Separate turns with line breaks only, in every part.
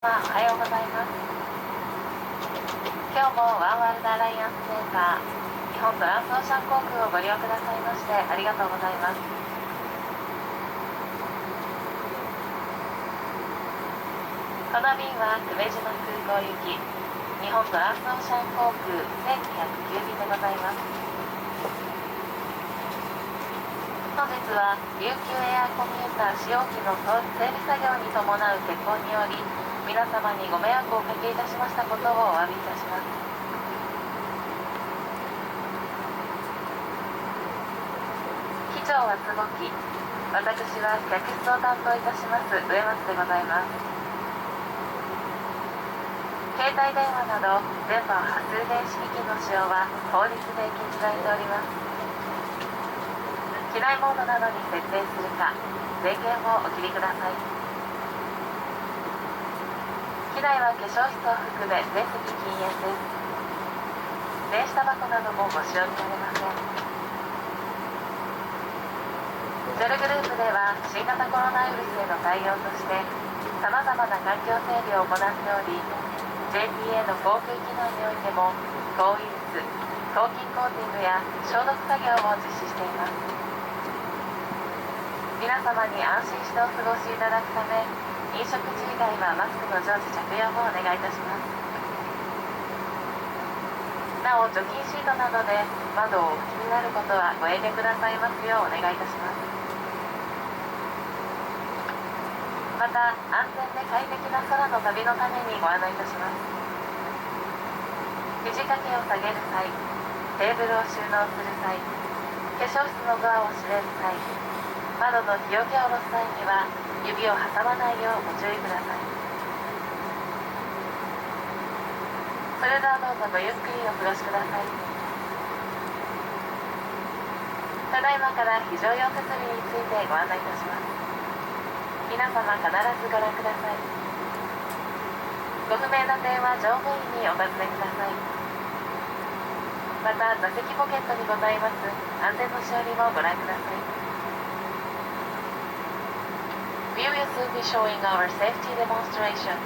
おはようございます。今日もワンワールドアライアンスセンター日本トランスオーシャン航空をご利用くださいましてありがとうございます。この便は久米島空港行き日本トランスオーシャン航空1209便でございます。本日は琉球エアコミューター使用機の整備作業に伴う欠航により皆様にご迷惑をおかけいたしましたことをお詫びいたします。機長は坪木、私は客室を担当いたします植松でございます。携帯電話など電波を発する電子機器の使用は法律で禁じられております。機内モードなどに設定するか電源をお切りください。機内は化粧室を含め全席禁煙です。電子タバコなどもご使用になれません。JAL グループでは新型コロナウイルスへの対応としてさまざまな環境整備を行っており JTA の航空機内においても抗ウイルス、抗菌コーティングや消毒作業を実施しています。皆様に安心してお過ごしいただくため飲食時以外はマスクの常時着用もお願いいたします。なお除菌シートなどで窓をお拭きになることはご遠慮くださいますようお願いいたします。また安全で快適な空の旅のためにご案内いたします。肘掛けを下げる際、テーブルを収納する際、化粧室のドアを閉める際、窓の日よけを下ろす際には指を挟まないようご注意ください。それではどうぞごゆっくりお過ごしください。ただいまから非常用設備についてご案内いたします。皆様必ずご覧ください。ご不明な点は乗務員にお尋ねください。また座席ポケットにございます安全のしおりもご覧ください。We will soon be showing our safety demonstration.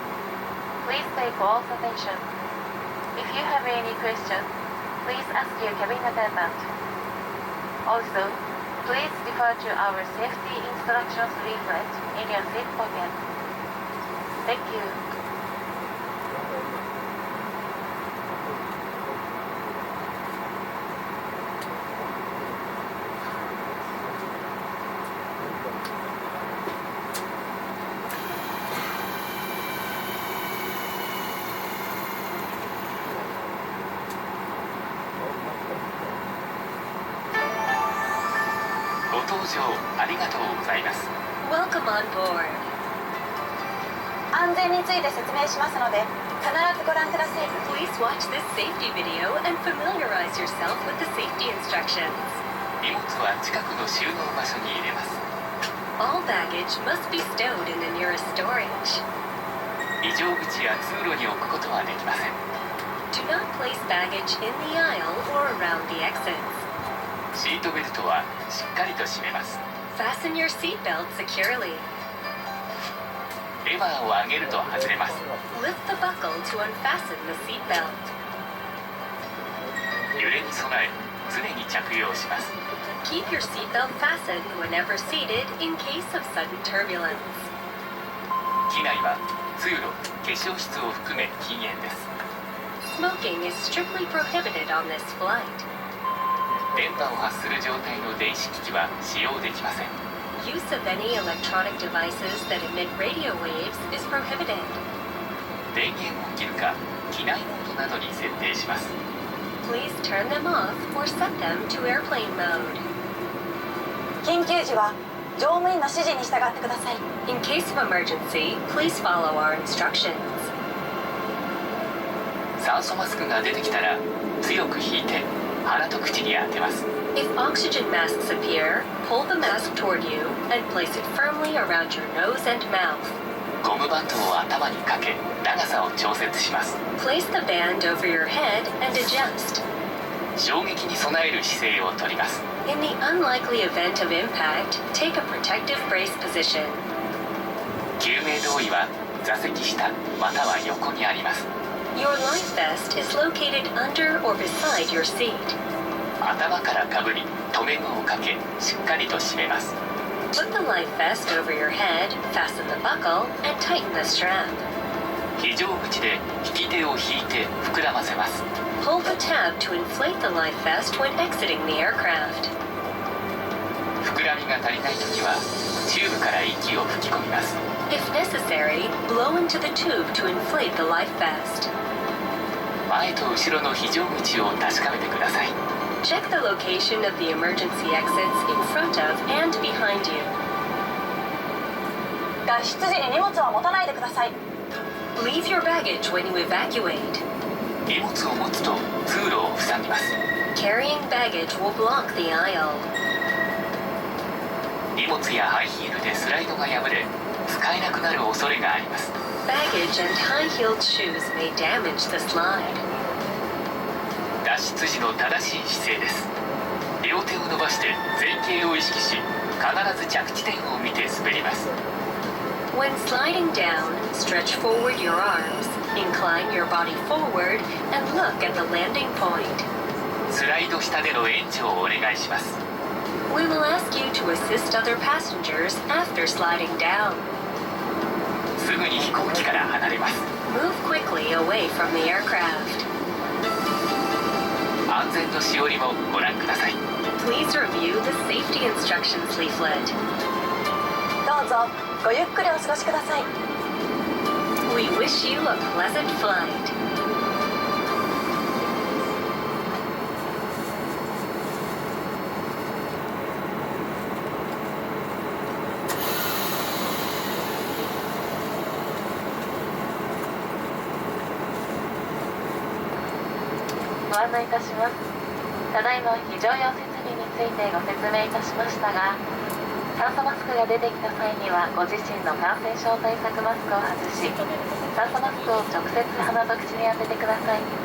Please pay close attention. If you have any questions, please ask your cabin attendant. Also, please refer to our safety instructions leaflet in your seat pocket. Thank you.
ご搭乗ありがとうございます。
Welcome on board.
安全について説明しますので必ずご覧ください。
Please watch this safety video and familiarize yourself with the safety instructions.
荷物は近くの収納場所に入れます。
All baggage must be stowed in the nearest storage.
非常口や通路に置くことはできません。
Do not place baggage in the aisle or around the exits.
シートベルトはしっかりと締めます。
Fasten your seatbelt securely.
レバーを上げると外れます。
Lift the buckle to unfasten the seatbelt.
揺れに備え常に着用します。
Keep your seatbelt fastened whenever seated in case of sudden turbulence.
機内は通路、化粧室を含め禁煙です。
Smoking is strictly prohibited on this flight.
電波を発する状態の電子機器は使用できません。
Use of any electronic devices that emit radio waves is prohibited.
電源を切るか機内モードなどに設定します。
Please turn them off or set them to airplane mode.
緊急時は乗務員の指示に従ってください。
In case of emergency, please follow our instructions.
酸素マスクが出てきたら強く引いて鼻と口に当てます。
If oxygen masks appear, pull the mask toward you and place it firmly around your nose and mouth.
ゴムバンドを頭にかけ長さを調節します。
Place the band over your head and adjust.
衝撃に備える姿勢をとります。
In the unlikely event of impact, take a protective brace position.
救命胴衣は座席下または横にあります。
Your life vest is located under or beside your seat.
頭からかぶり留め具をかけしっかりと締めます。
Put the life vest over your head, fasten the buckle, and tighten the strap.
非常口で引き手を引いて膨らませます。
Pull the tab to inflate the life vest when exiting the aircraft.
膨らみが足りないときはチューブから息を吹き込みます。
If necessary, blow into the tube to inflate the life vest.
前と後ろの非常口を確かめてください。
Check the location of the emergency exits in front of and behind you.
脱出時に荷物は持たないでください。
Leave your baggage when you evacuate.
荷物を持つと通路を塞ぎます。
Carrying baggage will block the aisle.
荷物やハイヒールでスライドが破れ使えなくなる恐れがあります。
Baggage and high-heeled shoes may damage the slide.
脱出時の正しい姿勢です。両手を伸ばして前傾を意識し必ず着地点を見て滑ります。
When sliding down, stretch forward your arms, incline your body forward, and look at the landing point.
スライド下での援助をお願いします。
We will ask you to assist other passengers after sliding down.
すぐに飛行機から離れます。
Move quickly away from the aircraft.
安全のしおりもご覧ください。
Please review the safety instructions leaflet.
どうぞごゆっくりお過ごしください。
We wish you a pleasant flight.
ご案内いたします。ただいま非常用設備についてご説明いたしましたが、酸素マスクが出てきた際にはご自身の感染症対策マスクを外し、酸素マスクを直接鼻と口に当ててください。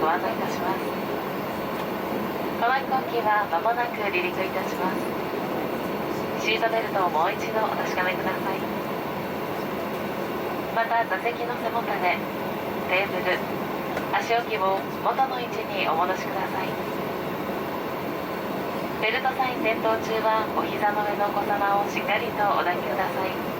ご案内いたします。この飛行機は間もなく離陸いたします。シートベルトをもう一度お確かめください。また座席の背もたれ、テーブル、足置きを元の位置にお戻しください。ベルトサイン点灯中はお膝の上のお子様をしっかりとお抱きください。